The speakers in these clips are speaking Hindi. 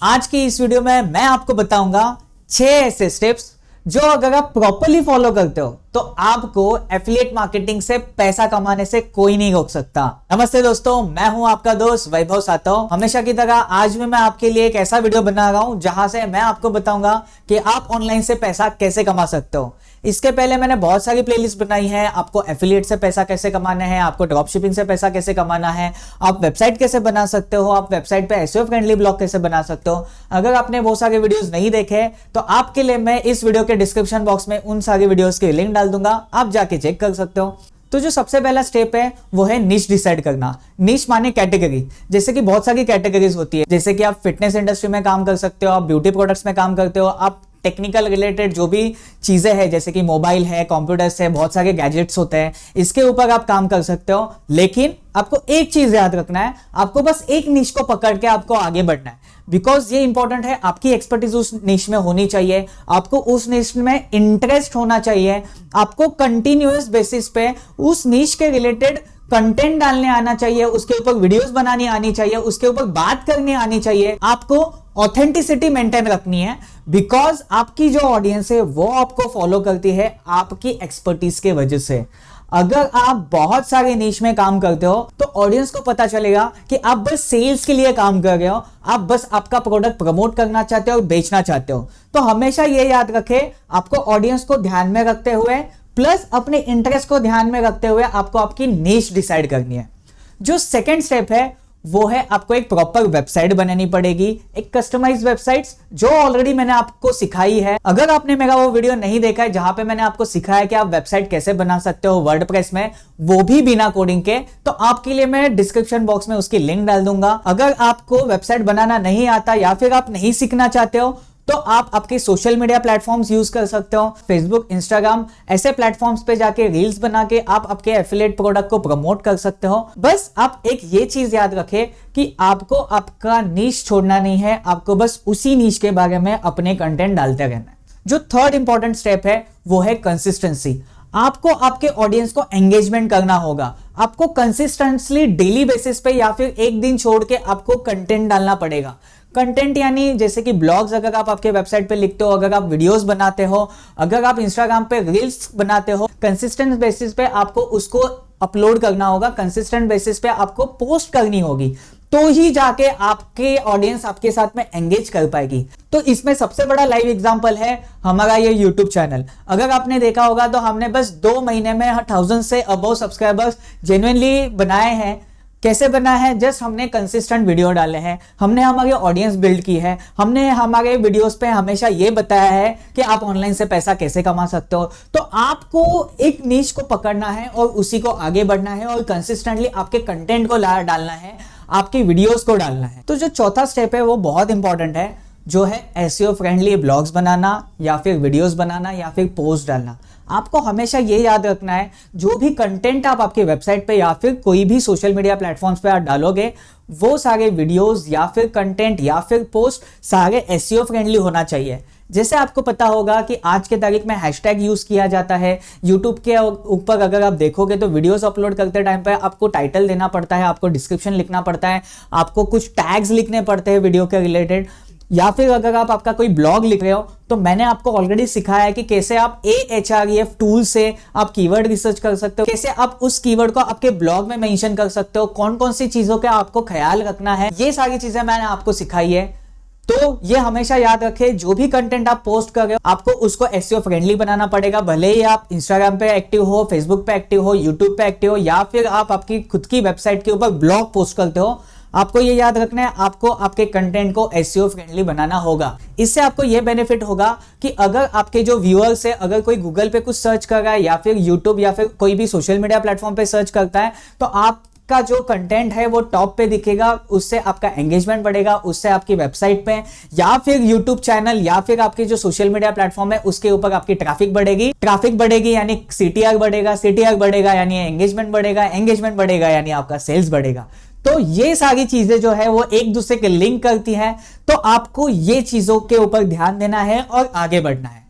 आज की इस वीडियो में मैं आपको बताऊंगा 6 ऐसे स्टेप्स जो अगर आप प्रॉपरली फॉलो करते हो तो आपको एफिलिएट मार्केटिंग से पैसा कमाने से कोई नहीं रोक सकता। नमस्ते दोस्तों, मैं हूं आपका दोस्त वैभव सातव। हमेशा की तरह आज भी मैं आपके लिए एक ऐसा वीडियो बना रहा हूं जहां से मैं आपको बताऊंगा कि आप ऑनलाइन से पैसा कैसे कमा सकते हो। इसके पहले मैंने बहुत सारी प्लेलिस्ट बनाई है, आपको एफिलिएट से पैसा कैसे कमाना है, आपको ड्रॉप शिपिंग से पैसा कैसे कमाना है, आप वेबसाइट कैसे बना सकते हो, आप वेबसाइट पे एसईओ फ्रेंडली ब्लॉग कैसे बना सकते हो। अगर आपने वो सारे वीडियोस नहीं देखे तो आपके लिए मैं इस वीडियो के डिस्क्रिप्शन बॉक्स में उन सारी वीडियोस की लिंक डाल दूंगा, आप जाके चेक कर सकते हो। तो जो सबसे पहला स्टेप है वो है निश डिसाइड करना। निश माने कैटेगरी। जैसे कि बहुत सारी कैटेगरीज होती है, जैसे कि आप फिटनेस इंडस्ट्री में काम कर सकते हो, आप ब्यूटी प्रोडक्ट्स में काम करते हो, आप टेक्निकल रिलेटेड जो भी चीजें हैं जैसे कि मोबाइल है, कंप्यूटर्स है, बहुत सारे गैजेट्स होते हैं, इसके ऊपर आप काम कर सकते हो। लेकिन आपको एक चीज याद रखना है, आपको बस एक निश को पकड़ के आपको आगे बढ़ना है। बिकॉज ये इंपॉर्टेंट है, आपकी एक्सपर्टीज उस निश में होनी चाहिए, आपको उस निश में इंटरेस्ट होना चाहिए, आपको कंटिन्यूअस बेसिस पे उस निश के रिलेटेड कंटेंट डालने आना चाहिए, उसके ऊपर वीडियोस बनानी आनी चाहिए, उसके ऊपर बात करनी आनी चाहिए। आपको ऑथेंटिसिटी मेंटेन रखनी है बिकॉज आपकी जो ऑडियंस है वो आपको फॉलो करती है आपकी एक्सपर्टीज के वजह से। अगर आप बहुत सारे नीश में काम करते हो तो ऑडियंस को पता चलेगा कि आप बस सेल्स के लिए काम कर रहे हो, आप बस आपका प्रोडक्ट प्रमोट करना चाहते हो और बेचना चाहते हो। तो हमेशा ये याद रखें, आपको ऑडियंस को ध्यान में रखते हुए प्लस अपने इंटरेस्ट को ध्यान में रखते हुए आपको आपकी नीश डिसाइड करनी है। जो सेकंड स्टेप है वो है आपको एक प्रॉपर वेबसाइट बनानी पड़ेगी, एक कस्टमाइज वेबसाइट्स जो ऑलरेडी मैंने आपको सिखाई है। अगर आपने मेरा वो वीडियो नहीं देखा है जहां पे मैंने आपको सिखाया कि आप वेबसाइट कैसे बना सकते हो वर्डप्रेस में, वो भी बिना कोडिंग के, तो आपके लिए मैं डिस्क्रिप्शन बॉक्स में उसकी लिंक डाल दूंगा। अगर आपको वेबसाइट बनाना नहीं आता या फिर आप नहीं सीखना चाहते हो तो आप आपके सोशल मीडिया प्लेटफॉर्म्स यूज कर सकते हो, फेसबुक, इंस्टाग्राम, ऐसे प्लेटफॉर्म्स पे जाके रील्स बना के आप आपके एफिलिएट प्रोडक्ट को प्रमोट कर सकते हो। बस आप एक ये चीज याद रखें कि आपको आपका नीश छोड़ना नहीं है, आपको बस उसी नीश के बारे में अपने कंटेंट डालते रहना है। जो थर्ड इंपॉर्टेंट स्टेप है वो है कंसिस्टेंसी। आपको आपके ऑडियंस को एंगेजमेंट करना होगा, आपको कंसिस्टेंटली डेली बेसिस पे या फिर एक दिन छोड़ के आपको कंटेंट डालना पड़ेगा। कंटेंट यानी जैसे कि ब्लॉग्स अगर आप आपके वेबसाइट पे लिखते हो, अगर आप वीडियोस बनाते हो, अगर आप इंस्टाग्राम पे रील्स बनाते हो, कंसिस्टेंट बेसिस पे आपको उसको अपलोड करना होगा, कंसिस्टेंट बेसिस पे आपको पोस्ट करनी होगी, तो ही जाके आपके ऑडियंस आपके साथ में एंगेज कर पाएगी। तो इसमें सबसे बड़ा लाइव एग्जांपल है हमारा ये यूट्यूब चैनल। अगर आपने देखा होगा तो हमने बस 2 महीने में 1000 से अबव सब्सक्राइबर्स जेन्युइनली बनाए हैं। कैसे बना है? जस्ट हमने कंसिस्टेंट वीडियो डाले हैं, हमने हमारी ऑडियंस बिल्ड की है, हमने हमारे वीडियोस पे हमेशा ये बताया है कि आप ऑनलाइन से पैसा कैसे कमा सकते हो। तो आपको एक नीश को पकड़ना है और उसी को आगे बढ़ना है और कंसिस्टेंटली आपके कंटेंट को डालना है, आपकी वीडियोस को डालना है। तो जो चौथा स्टेप है वो बहुत इंपॉर्टेंट है, जो है एसईओ फ्रेंडली ब्लॉग्स बनाना या फिर वीडियोस बनाना या फिर पोस्ट डालना। आपको हमेशा ये याद रखना है, जो भी कंटेंट आप आपके वेबसाइट पे या फिर कोई भी सोशल मीडिया प्लेटफॉर्म्स पे आप डालोगे, वो सारे वीडियोस या फिर कंटेंट या फिर पोस्ट सारे एसईओ फ्रेंडली होना चाहिए। जैसे आपको पता होगा कि आज के तारीख में हैशटैग यूज किया जाता है यूट्यूब के ऊपर। अगर आप देखोगे तो वीडियोस अपलोड करते टाइम पे आपको टाइटल देना पड़ता है, आपको डिस्क्रिप्शन लिखना पड़ता है, आपको कुछ टैग्स लिखने पड़ते हैं वीडियो के रिलेटेड। या फिर अगर आप आपका कोई ब्लॉग लिख रहे हो तो मैंने आपको ऑलरेडी सिखाया है कि कैसे आप Ahref टूल से आप कीवर्ड रिसर्च कर सकते हो, कैसे आप उस कीवर्ड को आपके ब्लॉग में मेंशन कर सकते हो, कौन कौन सी चीजों का आपको ख्याल रखना है, ये सारी चीजें मैंने आपको सिखाई है। तो ये हमेशा याद रखें, जो भी कंटेंट आप पोस्ट कर रहे हो आपको उसको एसईओ फ्रेंडली बनाना पड़ेगा। भले ही आप इंस्टाग्राम पे एक्टिव हो, फेसबुक पे एक्टिव हो, यूट्यूब पे एक्टिव हो या फिर आप आपकी खुद की वेबसाइट के ऊपर ब्लॉग पोस्ट करते हो, आपको ये याद रखना है, आपको आपके कंटेंट को एसईओ फ्रेंडली बनाना होगा। इससे आपको ये बेनिफिट होगा कि अगर आपके जो व्यूअर्स है, अगर कोई गूगल पे कुछ सर्च कर रहा है या फिर यूट्यूब या फिर कोई भी सोशल मीडिया प्लेटफॉर्म पे सर्च करता है, तो आपका जो कंटेंट है वो टॉप पे दिखेगा, उससे आपका एंगेजमेंट बढ़ेगा, उससे आपकी वेबसाइट पे या फिर यूट्यूब चैनल या फिर आपके जो सोशल मीडिया प्लेटफॉर्म है उसके ऊपर आपकी ट्रैफिक बढ़ेगी, ट्रैफिक बढ़ेगी यानी सीटीआर बढ़ेगा, सीटीआर बढ़ेगा यानी एंगेजमेंट बढ़ेगा, एंगेजमेंट बढ़ेगा यानी आपका सेल्स बढ़ेगा। तो ये सारी चीजें जो है वो एक दूसरे के लिंक करती हैं, तो आपको ये चीजों के ऊपर ध्यान देना है और आगे बढ़ना है।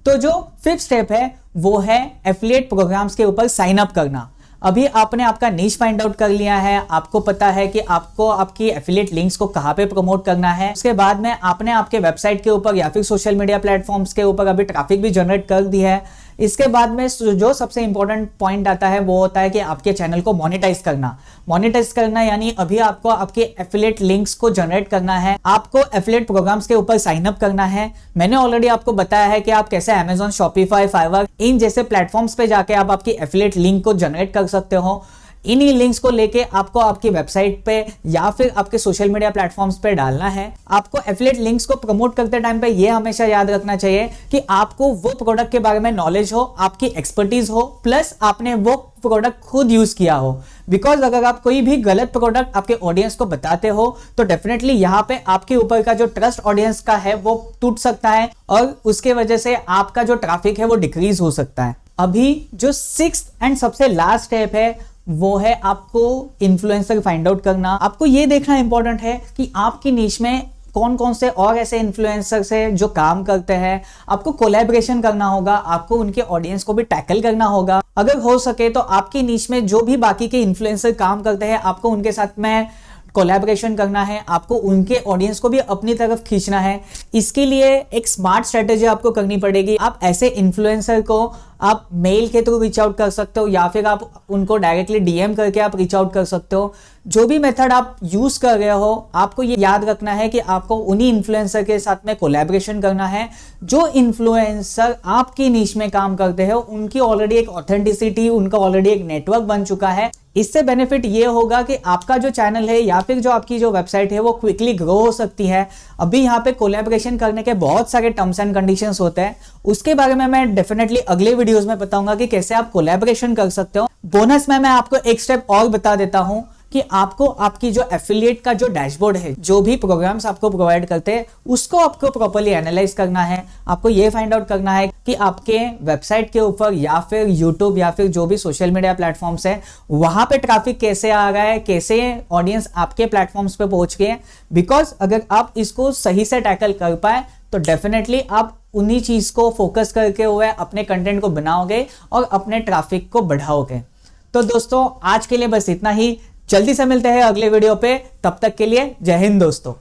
तो जो 5th स्टेप है वो है एफिलिएट प्रोग्राम्स के ऊपर साइन अप करना। अभी आपने आपका नीश फाइंड आउट कर लिया है, आपको पता है कि आपको आपकी एफिलिएट लिंक्स को कहां पे प्रमोट करना है। उसके बाद में आपने आपके वेबसाइट के ऊपर या फिर सोशल मीडिया प्लेटफॉर्म्स के ऊपर अभी ट्रैफिक भी जनरेट कर दी है। इसके बाद में जो सबसे इंपॉर्टेंट पॉइंट आता है वो होता है कि आपके चैनल को मोनेटाइज करना यानी अभी आपको आपके एफिलिएट लिंक्स को जनरेट करना है, आपको एफिलिएट प्रोग्राम्स के ऊपर साइन अप करना है। मैंने ऑलरेडी आपको बताया है कि आप कैसे Amazon, Shopify, Fiverr इन जैसे प्लेटफॉर्म्स पे जाके आप आपकी एफिलिएट लिंक को जनरेट कर सकते हो। इन्हीं लिंक्स को लेके आपको आपकी वेबसाइट पे या फिर आपके सोशल मीडिया प्लेटफॉर्म्स पे डालना है। आपको एफिलिएट लिंक्स को प्रमोट करते टाइम पे ये हमेशा याद रखना चाहिए कि आपको वो प्रोडक्ट के बारे में नॉलेज हो, आपकी एक्सपर्टीज हो, प्लस आपने वो प्रोडक्ट खुद यूज किया हो। बिकॉज अगर आप कोई भी गलत प्रोडक्ट आपके ऑडियंस को बताते हो तो डेफिनेटली यहाँ पे आपके ऊपर का जो ट्रस्ट ऑडियंस का है वो टूट सकता है और उसके वजह से आपका जो ट्रैफिक है वो डिक्रीज हो सकता है। अभी जो 6th एंड सबसे लास्ट स्टेप है वो है आपको इन्फ्लुएंसर फाइंड आउट करना। आपको ये देखना इंपॉर्टेंट है कि आपकी नीश में कौन कौन से और ऐसे इन्फ्लुएंसर्स हैं जो काम करते हैं। आपको कोलैबोरेशन करना होगा, आपको उनके ऑडियंस को भी टैकल करना होगा। अगर हो सके तो आपकी नीश में जो भी बाकी के इन्फ्लुएंसर काम करते हैं आपको उनके साथ में कोलैबोरेशन करना है, आपको उनके ऑडियंस को भी अपनी तरफ खींचना है। इसके लिए एक स्मार्ट स्ट्रेटेजी आपको करनी पड़ेगी। आप ऐसे इन्फ्लुएंसर को आप मेल के थ्रू रीच आउट कर सकते हो या फिर आप उनको डायरेक्टली डीएम करके आप रीच आउट कर सकते हो। जो भी मेथड आप यूज कर रहे हो आपको ये याद रखना है कि आपको उन्हीं इन्फ्लुएंसर के साथ में कोलैबोरेशन करना है जो इन्फ्लुएंसर आपकी नीश में काम करते हैं। उनकी ऑलरेडी एक ऑथेंटिसिटी, उनका ऑलरेडी एक नेटवर्क बन चुका है। इससे बेनिफिट ये होगा कि आपका जो चैनल है या फिर जो आपकी जो वेबसाइट है वो क्विकली ग्रो हो सकती है। अभी यहाँ पे कोलैबोरेशन करने के बहुत सारे टर्म्स एंड कंडीशंस होते हैं, उसके बारे में मैं डेफिनेटली अगले वीडियोस में बताऊंगा कि कैसे आप कोलैबोरेशन कर सकते हो। बोनस में मैं आपको एक स्टेप और बता देता हूं कि आपको आपकी जो एफिलिएट का जो डैशबोर्ड है, जो भी प्रोग्राम्स आपको प्रोवाइड करते हैं उसको आपको प्रॉपर्ली एनालाइज करना है। आपको ये फाइंड आउट करना है कि आपके वेबसाइट के ऊपर या फिर यूट्यूब या फिर जो भी सोशल मीडिया प्लेटफॉर्म्स है वहां पे ट्रैफिक कैसे आ रहा है, कैसे ऑडियंस आपके प्लेटफॉर्म्स पे पहुंच गए। बिकॉज अगर आप इसको सही से टैकल कर पाए तो डेफिनेटली आप उन्हीं चीज को फोकस करके हुए अपने कंटेंट को बनाओगे और अपने ट्रैफिक को बढ़ाओगे। तो दोस्तों आज के लिए बस इतना ही। जल्दी से मिलते हैं अगले वीडियो पे, तब तक के लिए जय हिंद दोस्तों।